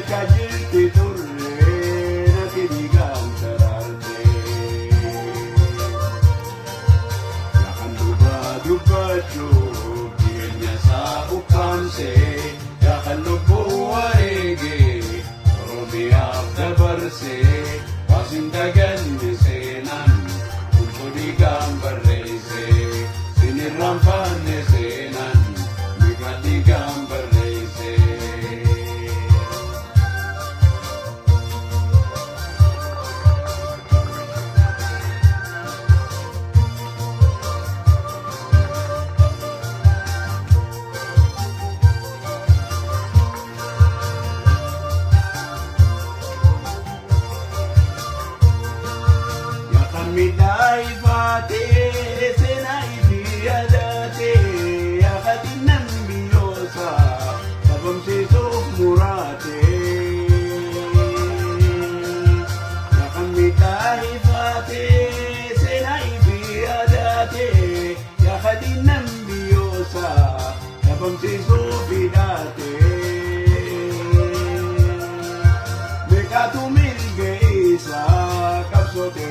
kajilti turre nati digang tararte yakan dubacho dienya sa ukamse yakan lupo warege romia dabarse wasindagan senan kunso digang barrese sinirrampan senan migat digang barrese midai fate senai biadate ya khatinan biyosa sabam se so murate ya midai fate senai biadate ya khatinan biyosa sabam se so bidate bekatu milgeisa kapsote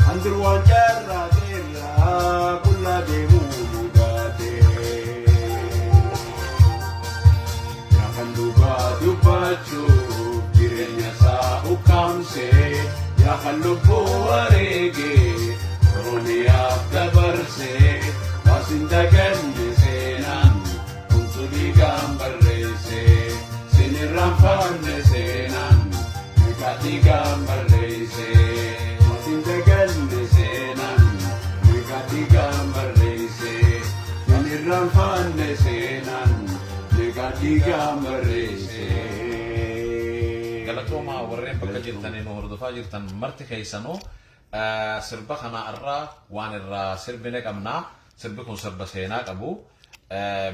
Andru wajarra dera kulla demu mudate ya kan dubacho jirenya sa ukamse ya kan lupo warege ronia dabarse wasindagan senan unsu digambarese sinirrampan senan mikati gambarese sindagan senan mikati gambarese sinirrampan senan mikati gambarese galatoma warren bakka jirtanii nu hordofaa jirtan marti keessanuu sirba kana irraa waan irraa sirbine qabnaa sirbi kun sirba seenaa qabu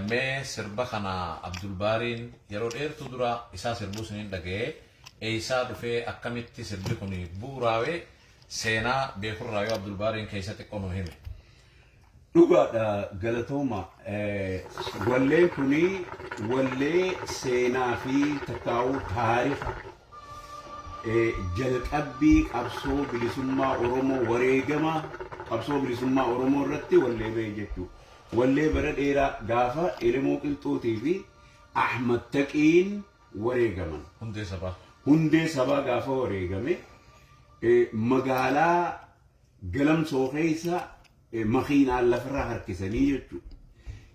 mee sirba kana Abdul Baariin yeroo dheertu dura isaa sirbuu siniin dhaga'ee eeysaa dhufee akkamitti sirbi kun bu'uuraawee seenaa beekurraa yoo Abdul Baariin keessatti qonu hime dhugaadha galatooma walleen kuni wallee seenaa fi takkaa'uu taarifa jalqabbii qabsoo bilisummaa Oromoo wareegama qabsoo bilisummaa Oromoo irratti wallee ba'e jechuudha. Wallee bara dheeraa gaafa Elemoo Qilxuutii fi Ahmad Taqiin wareegaman. Hundee sabaa gaafa wareegame magaalaa Galamsoo keessa makiinaan lafarraa harkisanii jechuudha.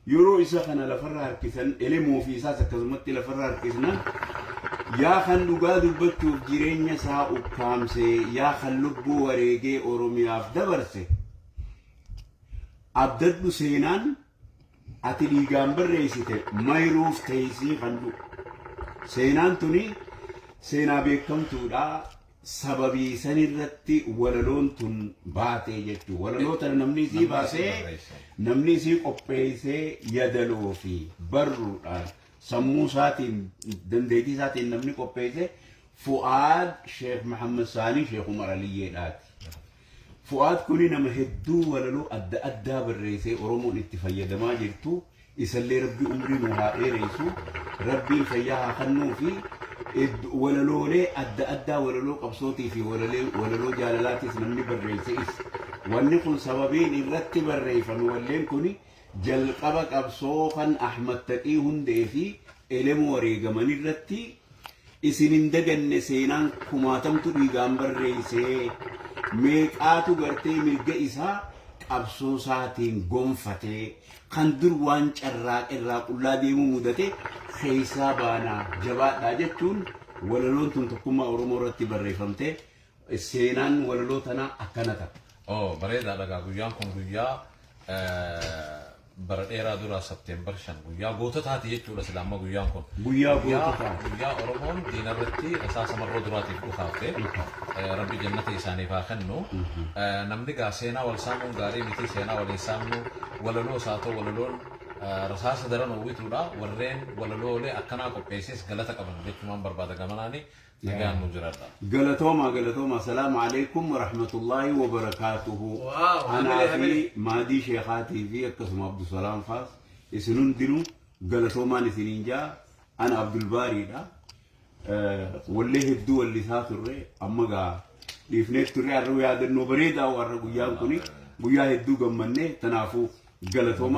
Yeroo isa kana lafarraa harkisan Elemoo fi isaas akkasumatti lafarraa harkisnan yaa kan dhugaa dubbachuuf jireenya isaa ukkaamsee yaa kan lubbuu wareegee Oromiyaaf dabarse abdadhu seenaan ati dhiigaan barreessite mayruuf teessii kan dhugu seenaan tuni seenaa beekamtuudha sababii sanirratti walaloon tun baatee jechuudha walaloo tana namni isii baasee namni isii qopheessee yadaloo fi barruudhaan sammuu isaatiin dandeettii isaatiin namni qopheesse Fu'aad Sheekh Muhammad Saanii Sheekh Umar Aliyyeedhaati. Fu'aad kuni nama hedduu walaloo adda addaa barreessee Oromoon itti fayyadamaa jirtu isallee rabbi umrii nu haa dheeressu rabbiin fayyaa haa kennuu fi walaloolee adda addaa walaloo qabsootii fi walaloo jaalalaatiis namni barreessees wanni kun sababiin irratti barreeffame walleen kuni jalqaba qabsoo kan Ahmad Taqii hundee fi Elemoo wareegaman irratti isin hin daganne seenaan kumaatamtu dhiigaan barreessee meeqaatu gartee mirga isaa qabsoo isaatiin gonfatee kan dur waan carraaq irraa qullaa deemuu mudate keessaa baanaa jabaadhaa jechuun walaloon tun tokkummaa Oromoo irratti barreeffamte seenaan walaloo tanaa akkana ta'a. Bareedaadha gaa guyyaan kun guyyaa bara dheeraa dura September 5 guyyaa goototaati jechuudha silaama guyyaan kun guyyaa Oromoon diinarratti asaasa marroo duraatiif dhufaafte rabbi jannata isaaniif haa kennu namni gaa seenaa wal saamuun gaarii miti seenaa waliin saamnu walaloo isaa ta'u walaloon rasaasa daran uwwituudha warreen walaloolee akkanaa qopheesses galata qaban jechumaan barbaada gamanaani نجان مجرد قالتوما السلام عليكم ورحمة الله وبركاته أنا في مادي شيخاتي في قسم عبد السلام فاس يسنون دينو قالتوما نسنين جا أنا عبد الباري ده والله هدو واللي ساتره أما جا ليفنيت تري الرؤيا ده النوبريدا والرؤيا كوني ويا هدو جمّنّي تنافو قلتهم